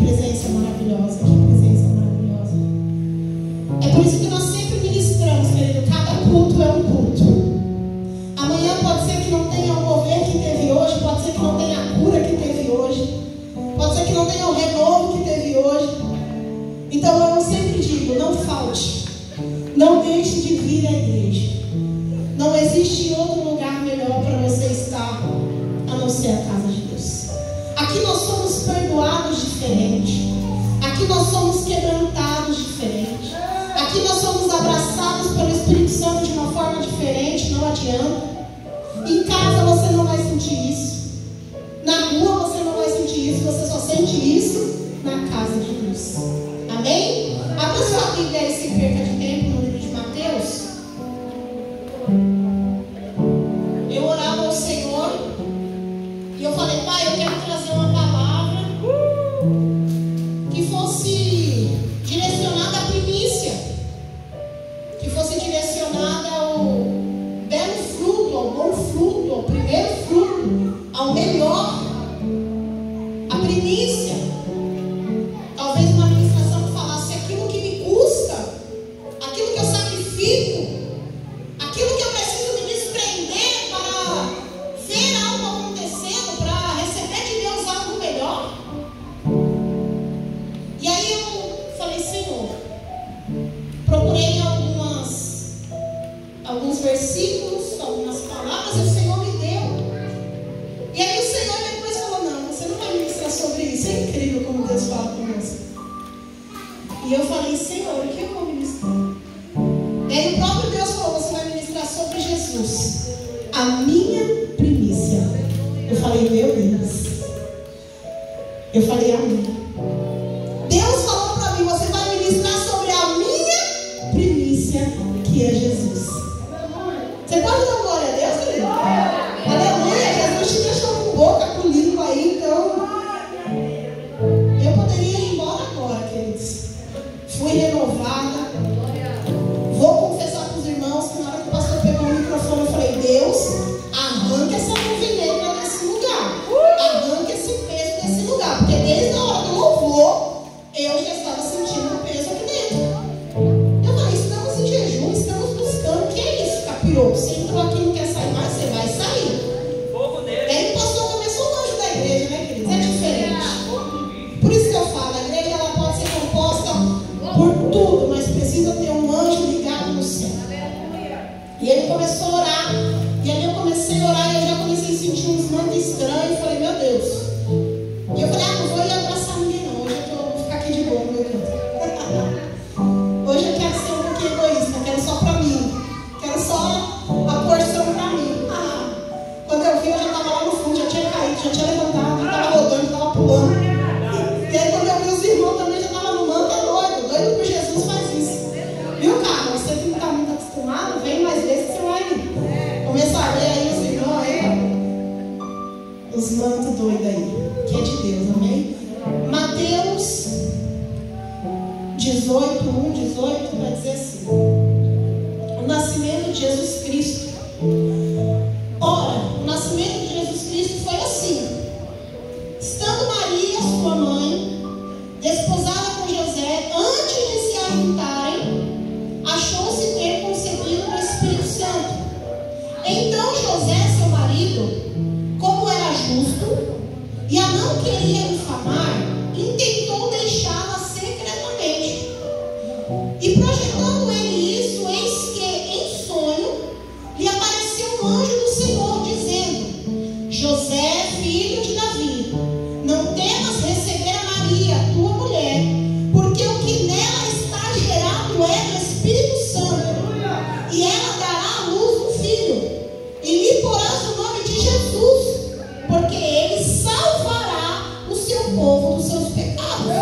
presença maravilhosa, que presença maravilhosa. É por isso que nós sempre ministramos, querido, cada culto é um culto. Amanhã pode ser que não tenha o mover que teve hoje, pode ser que não tenha a cura que teve hoje, pode ser que não tenha o renovo que teve hoje. Então eu sempre digo, não falte, não deixe de vir à igreja. Não existe outro lugar melhor para você estar a não ser a casa de Deus. Aqui nós somos perdoados diferente, aqui nós somos quebrantados diferente, aqui nós somos abraçados pelo Espírito Santo de uma forma diferente. Não adianta. Em casa você não vai sentir isso, na rua você não vai sentir isso, você só sente isso na casa de Deus. Amém? Abra sua Bíblia e se perca de tempo no livro de Mateus. Eu orava ao Senhor e eu falei: Pai, eu quero trazer uma palavra que fosse direcionada à primícia, que fosse direcionada ao belo fruto, ao bom fruto, ao primeiro fruto, ao melhor, a primícia. Talvez uma ministração que falasse aquilo que me custa, aquilo que eu sacrifico, aquilo que eu preciso me desprender para ver algo acontecendo, para receber de Deus algo melhor. E aí eu falei: Senhor, procurei alguns versículos, algumas palavras, e o Senhor me deu. E aí o Senhor depois falou: não, você não vai ministrar sobre isso. É incrível como Deus fala conosco. E eu falei: Senhor, o que eu vou ministrar? E aí o próprio Deus falou: você vai ministrar sobre Jesus, a minha primícia. Eu falei: meu Deus. Eu falei: amém. Deus falou para mim: você vai ministrar sobre a minha primícia, que é Jesus. Você pode dar glória a Deus, querido? Aleluia. Jesus te deixou com boca, com língua aí, então eu poderia ir embora agora, queridos. Fui renovada. Vou confessar para os irmãos que na hora que o pastor pegou o microfone, eu falei: Deus, arranca essa nuvem negra desse lugar, arranca esse peso desse lugar, porque desde a hora do louvor eu já estava sentindo o peso aqui dentro. Eu falei: estamos em jejum, estamos buscando. O que é isso, capiroto? Você entrou aqui e não quer sair mais, você vai sair. E aí o pastor começou o anjo da igreja, né, queridos? É diferente. Por isso que eu falo, a igreja ela pode ser composta por tudo, mas precisa ter um anjo ligado no céu. E ele começou a orar. E aí eu comecei a orar e eu já comecei a sentir uns mantos estranhos. Falei: meu Deus. E eu falei: não vou ir abraçar ninguém não. Hoje eu vou ficar aqui de boa no meu canto. Hoje eu quero ser um pouquinho egoísta. Quero só pra mim. Quero só a porção pra mim. Quando eu vi, eu já estava lá no fundo, já tinha caído, já tinha levantado, já estava rodando, já estava pulando. E aí quando eu vi os irmãos também, já estava no manto. Doido por Jesus faz isso. Viu, cara? Você que não está muito acostumado, vem mais vezes que você vai começar a ver aí os irmãos aí, os mantos doidos aí, que é de Deus, amém? Mateus 18, 1, 18, vai dizer assim: o nascimento de Jesus Cristo. Ora, o nascimento de Jesus Cristo foi assim: estando Maria, sua mãe, desposada com José, antes de se ajuntarem, achou-se ter concebido do Espírito Santo. Então José, seu marido, como era justo e a não queria infamar, intentou deixá-la secretamente. E projetando ele isso, eis que em sonho lhe apareceu um anjo do Senhor, dizendo: José, filho de Davi, não temas receber a Maria, tua mulher, porque o que nela está gerado é do Espírito Santo. E ela dará à luz um filho, e lhe porás o nome de Jesus, porque ele salvará o seu povo dos seus pecados.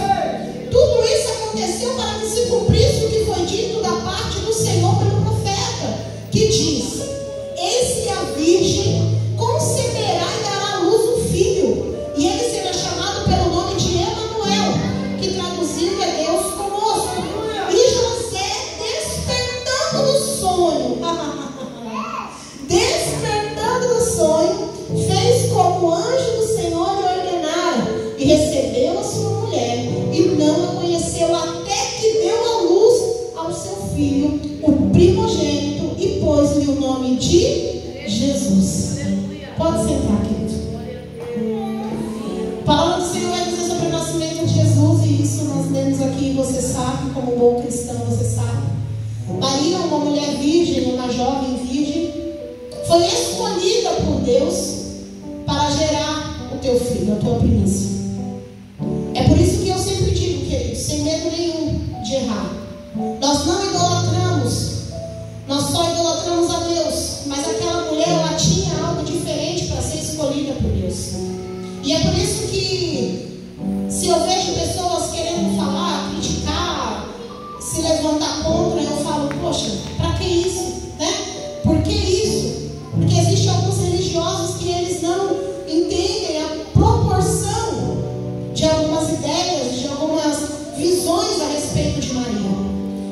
Tudo isso aconteceu para que se cumprisse o que foi dito da parte do Senhor pelo profeta, que diz: eis que a virgem conceberá e dará à luz um filho, e ele será chamado pelo nome de Emanuel, que traduzindo é Deus conosco. E José, despertando do sonho, fez como o anjo do Senhor lhe ordenara, e recebeu a sua mulher, Deus para gerar o teu filho, a tua primícia. É por isso que eu sempre digo, querido, sem medo nenhum de errar, nós não idolatramos, nós só idolatramos a Deus, mas aquela mulher, ela tinha algo diferente para ser escolhida por Deus. E é por isso que, se eu vejo pessoas querendo falar, criticar, se levantar contra, eu falo, poxa, para que isso? Né? Por que isso? Porque existem alguns religiosos que eles não entendem a proporção de algumas ideias, de algumas visões a respeito de Maria.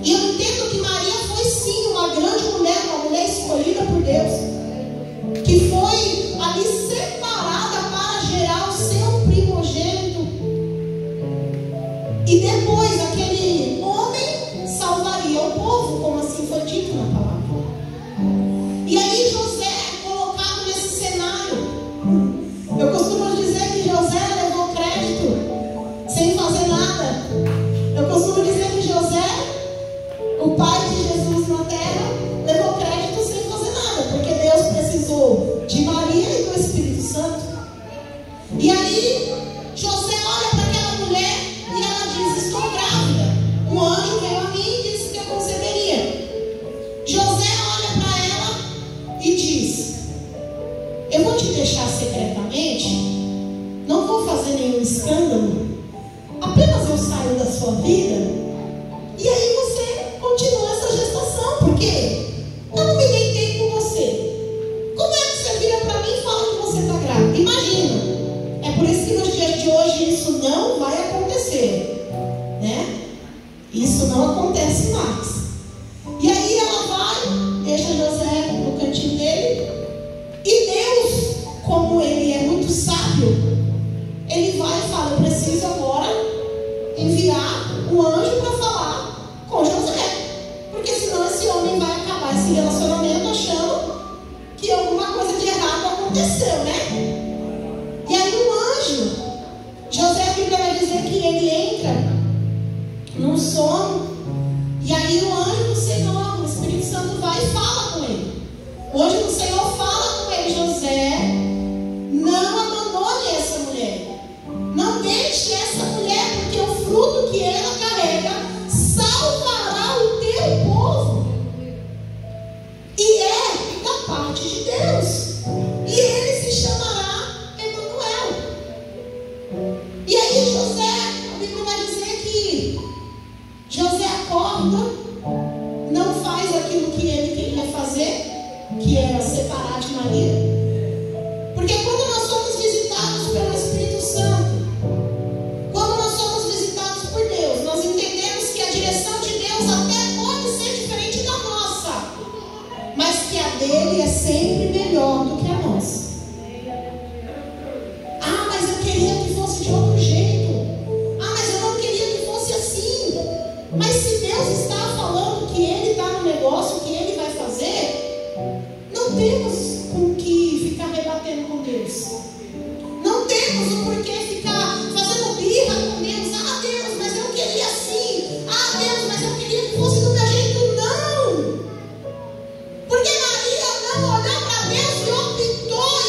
E eu entendo que Maria foi sim uma grande mulher, uma mulher escolhida por Deus, que foi ali separada para gerar o seu primogênito. E depois aquele homem salvaria o povo, como assim foi dito na palavra. E aí José é colocado nesse cenário. Eu costumo dizer que José levou crédito sem fazer nada. Eu costumo dizer que José, o pai de Jesus na terra, levou crédito sem fazer nada, porque Deus precisou de Maria e do Espírito Santo. E aí José olha para aquela mulher e ela diz: estou grávida. Um anjo veio a mim e disse que eu conceberia. José olha para ela e diz: eu vou te deixar secretamente, não vou fazer nenhum escândalo, apenas eu saio da sua vida e aí você continua essa gestação, porque eu não me dei tempo com você. Como é que você vira para mim e fala que você está grávida? Imagina. É por isso que nos dias de hoje isso não vai acontecer, né? Isso não acontece mais. E aí ela vai, deixa José no cantinho dele, e Deus, como ele é muito sábio, ele vai e fala: eu preciso agora enviar um anjo para falar com José, porque senão esse homem vai acabar esse relacionamento achando que alguma coisa de errado aconteceu, né? E aí o anjo, José, a Bíblia vai dizer que ele entra num sono, e aí o anjo do Senhor, o Espírito Santo, vai e fala com ele. O anjo do Senhor fala com ele: José, não abandone essa mulher, não deixe essa mulher, porque o fruto que ela carrega salvará o teu povo, e é da parte de Deus, e ele se chamará Emanuel. E aí José, a Bíblia vai dizer que José acorda, não faz aquilo que ele queria fazer, que era separar de Maria. Porque quando nós somos visitados pelo Espírito Santo, quando nós somos visitados por Deus, nós entendemos que a direção de Deus até pode ser diferente da nossa, mas que a dele é sempre melhor do que a nossa. Ah, mas eu queria que fosse de outro jeito. Ah, mas eu não queria que fosse assim. Mas se Deus está falando que Ele está no negócio, que Ele vai fazer, não temos com que ficar rebatendo com Deus. Não temos o porquê ficar fazendo birra com Deus. Ah, Deus, mas eu queria assim. Ah, Deus, mas eu queria que fosse do meu jeito. Não! Porque Maria não olhou para Deus e optou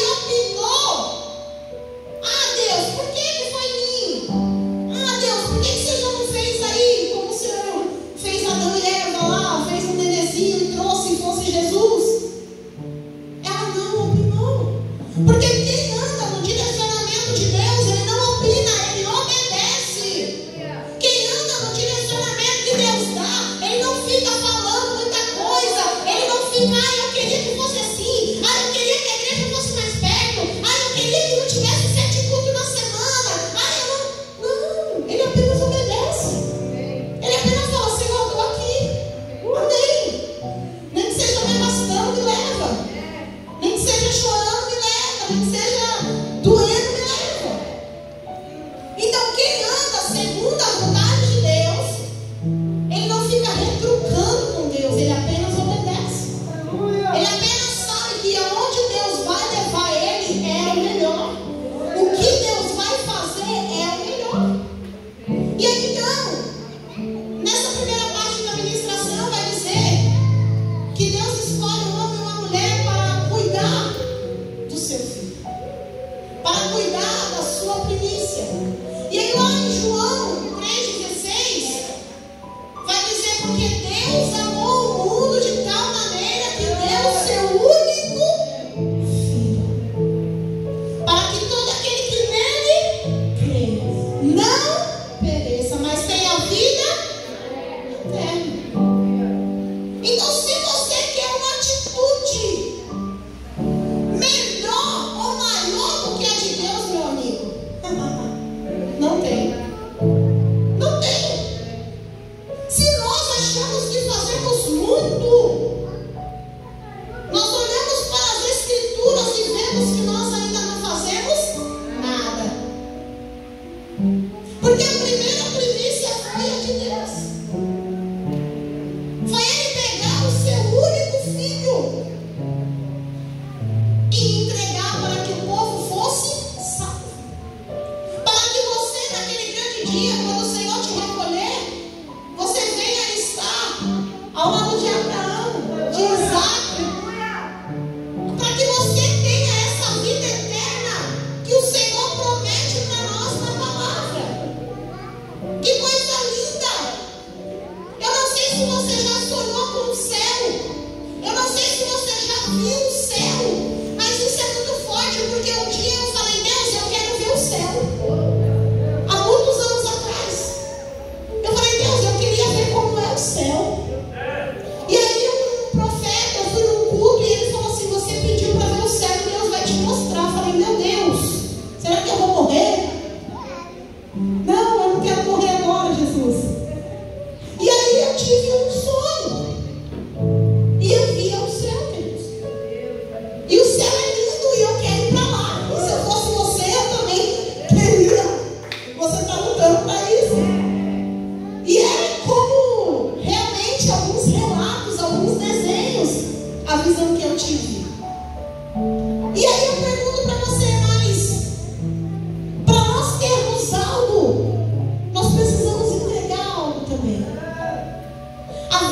dia, quando o Senhor te recolher, você venha estar ao lado de Abraão, de Isaac, para que você tenha essa vida eterna que o Senhor promete para nós na palavra. Que coisa linda! Eu não sei se você já sonhou com o céu, eu não sei se você já viu o céu, mas isso é muito forte, porque um dia eu falei: Deus, eu quero ver o céu. Há muitos anos atrás, eu falei: Deus, eu queria ver como é o céu. E aí um profeta, eu fui num culto e ele falou assim: você pediu para ver o céu e Deus vai te mostrar. Eu falei: meu Deus, será que eu vou morrer? Não, eu não quero morrer agora, Jesus. E aí eu tive um sonho e eu via o céu, Deus. E o céu é lindo e eu quero ir para lá. E se eu fosse você, eu também queria. Você está lutando para isso. E é como realmente alguns relatos, alguns desenhos, a visão que eu tive. E aí eu pergunto para você, mas para nós termos algo, nós precisamos entregar algo também. A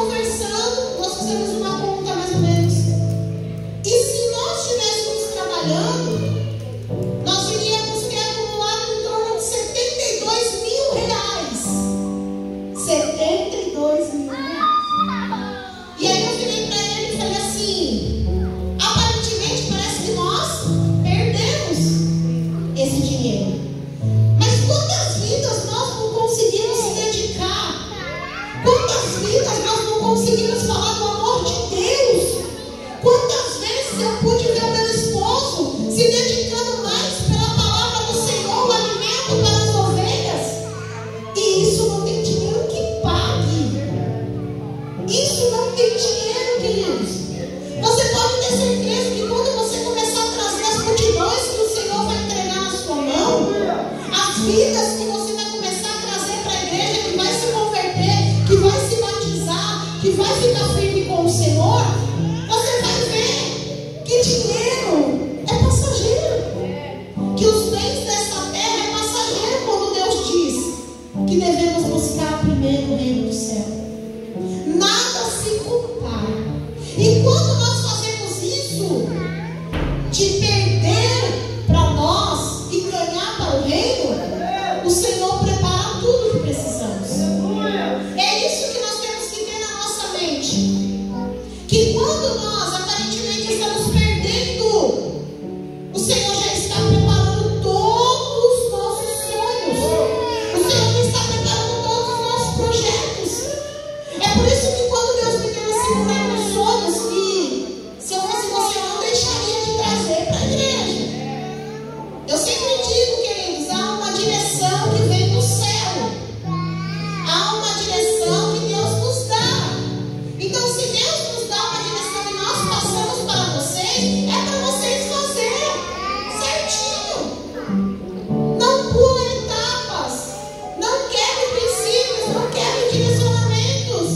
conversando, nós fizemos uma conta mais ou menos. E se nós estivéssemos trabalhando, nós iríamos ter acumulado em torno de R$72 mil. R$72 mil. E aí eu virei para ele e falei assim: aparentemente parece que nós perdemos esse dinheiro. Mas quantas vidas nós não conseguimos se dedicar? Quantas vidas nós não conseguimos falar do amor de Deus? Quantas vezes eu pude ver o meu esposo se dedicando mais pela palavra do Senhor, o alimento para as ovelhas? E isso não tem dinheiro que pague. Isso não tem dinheiro, queridos. Você pode ter certeza que quando você começar a trazer as multidões que o Senhor vai entregar na sua mão, as vidas que você vai começar a trazer para a igreja, que vai se converter, que vai se batizar, que vai ficar firme com o Senhor, você vai ver que dinheiro é passageiro. Que os bens dessa terra é passageiro quando Deus diz que devemos buscar primeiro o reino do céu. Nada se compara. E quando nós fazemos isso, de perder para nós e ganhar para o reino, o Senhor prepara tudo que precisamos. É isso que nós temos que ter na nossa mente. Que quando nós aparentemente estamos perdendo, o Senhor já está preparando todos os nossos sonhos. O Senhor já está preparando todos os nossos projetos. É por isso que quando Deus me deu esse moleque dos sonhos, que se eu fosse você, eu não deixaria de trazer para a igreja. Eu sempre digo, queridos, há uma direção que vem do céu. Há uma direção que Deus nos dá. Então, se Deus nos dá uma direção e nós passamos para vocês, é para vocês fazerem certinho. Não pulem etapas. Não quebrem princípios. Não quebrem direcionamentos.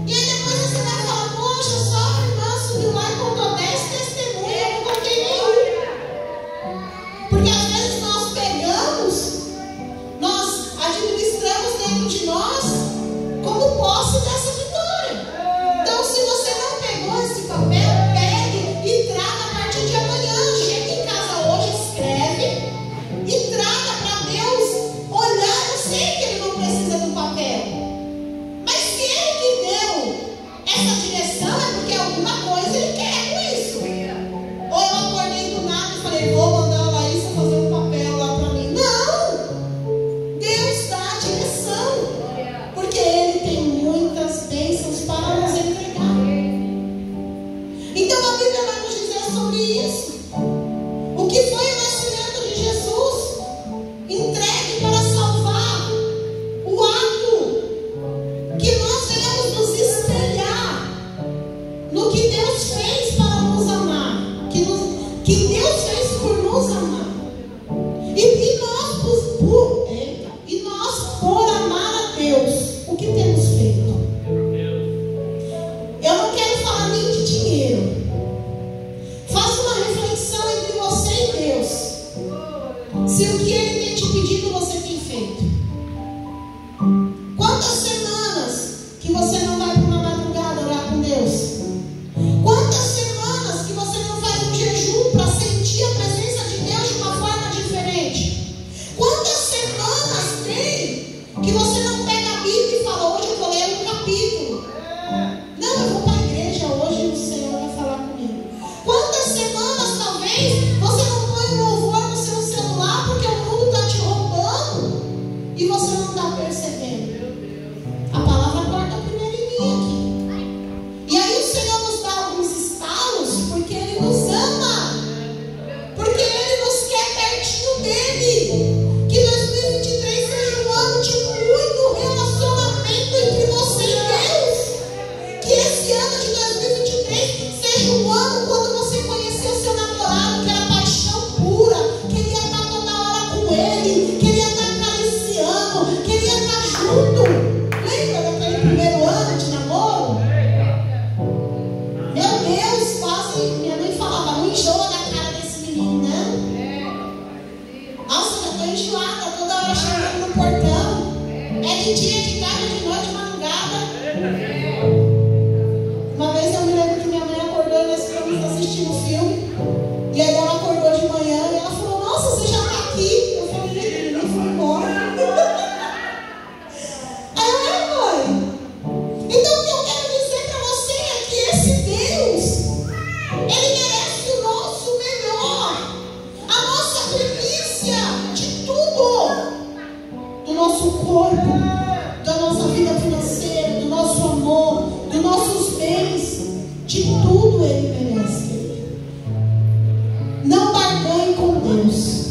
E aí depois você vai falar: poxa, só a irmã subiu lá e contou 10 testemunhos, eu não contei nenhum. Porque às vezes nós pegamos, nós administramos dentro de nós como posse dessa vitória. Então, se você não pegou esse papel, pegue e traga a partir de amanhã. Chega em casa hoje, escreve e traga para Deus olhar. Eu sei que Ele não precisa do papel, mas se Ele que deu essa direção, é porque alguma coisa Ele quer com isso. Ou eu acordei do nada e falei: vou mandar a Laísa fazer um papel lá para mim. Não! Deus dá a direção, porque Ele tem muitas bênçãos para nos entregar. Então a Bíblia vai nos dizer sobre isso. O que foi o nascimento de Jesus? Entregue para salvar. O ato que nós devemos nos espelhar no que Deus fez para nos amar, que Deus fez por nos amar. E nós, por amar a Deus, o que temos feito? Eu não quero falar nem de dinheiro. Faça uma reflexão. De tudo Ele merece. Não barganhe com Deus.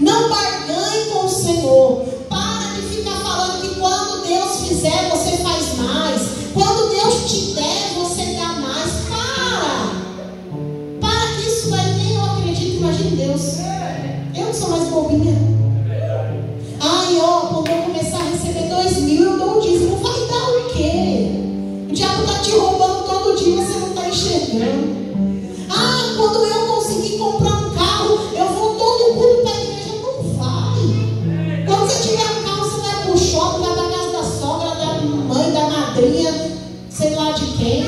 Não barganhe com o Senhor. Para de ficar falando que quando Deus fizer, você faz mais. Quando Deus te der, você dá mais. Para que isso daí nem eu acredito. Imagine Deus. Eu não sou mais bobinha. Ai, ó, quando eu começar a receber 2.000, eu dou um dízimo. Vai dar o quê? O diabo está te roubando todo dia, você não está enxergando. Ah, quando eu conseguir comprar um carro, eu vou todo mundo para a igreja. Não vai. Quando você tiver um carro, você vai para o shopping, vai para a casa da sogra, da mãe, da madrinha, sei lá de quem.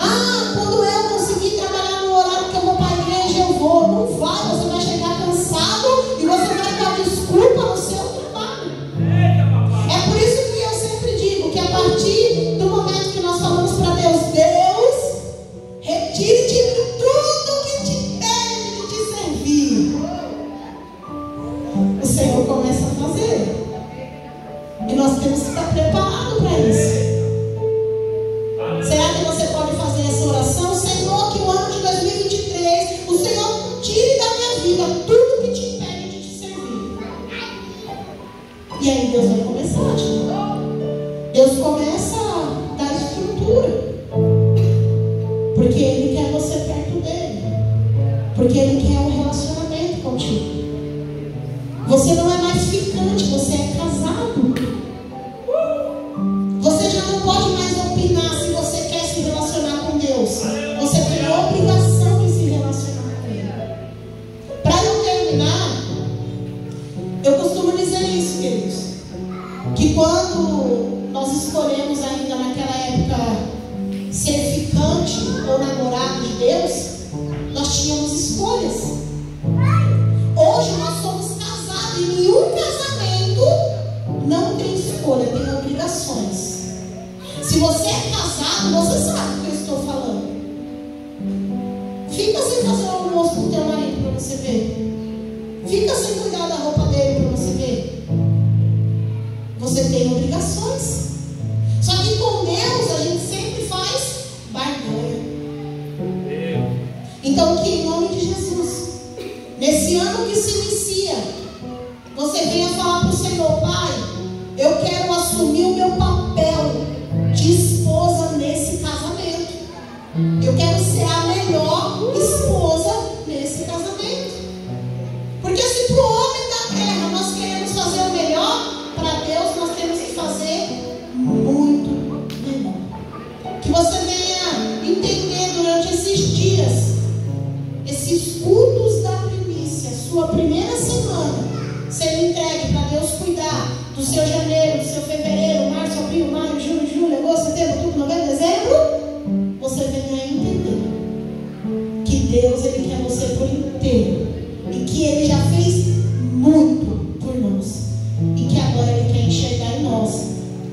Ah, quando eu conseguir trabalhar no horário que eu vou para a igreja, eu vou. Não vai, você vai chegar cansado e você vai dar desculpa no seu trabalho. É por isso que eu sempre digo que a partir do momento que nós falamos para Deus, Deus, retire de mim tudo que te impede de te servir, o Senhor começa a fazer. E nós temos que estar preparados para isso. Será que você pode fazer essa oração? Senhor, que o ano de 2023 o Senhor tire da minha vida tudo que te impede de te servir. E aí Deus vai começar, gente. Deus começa a dar estrutura. Porque Ele quer você perto dele. Porque Ele quer um relacionamento contigo. Você não é mais ficante, você é casado. Você já não pode mais opinar se você quer se relacionar com Deus. Você tem a obrigação de se relacionar com Ele. Para eu terminar, eu costumo dizer isso, queridos, que quando nós escolhemos ainda naquela época ser ficante ou namorado de Deus, nós tínhamos escolhas. Hoje nós somos casados e nenhum casamento não tem escolha, tem obrigações. Se você é casado, você sabe do que eu estou falando. Fica sem fazer o almoço com o teu marido para você ver. Fica sem cuidar da roupa dele para você ver. Você tem obrigações. Só que com Deus a gente sempre faz barganha. Então que em nome de Jesus, nesse ano que se inicia, você venha falar para o Senhor: Pai, eu quero assumir o meu papel de esposa nesse casamento. Eu quero ser a melhor esposa nesse casamento. Porque se para o homem da terra nós queremos fazer o melhor, para Deus nós temos que fazer muito melhor. Que você venha entender durante esses dias, esses cultos da primícia, sua primeira semana, sendo entregue para Deus cuidar do seu janeiro, do seu fevereiro, março, abril, maio, junho, julho, agosto, setembro, outubro, novembro, dezembro. Você venha entender que Deus, Ele quer você por inteiro, e que Ele já fez muito por nós, e que agora Ele quer enxergar em nós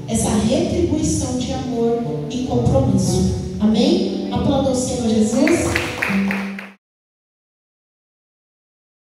essa retribuição de amor e compromisso.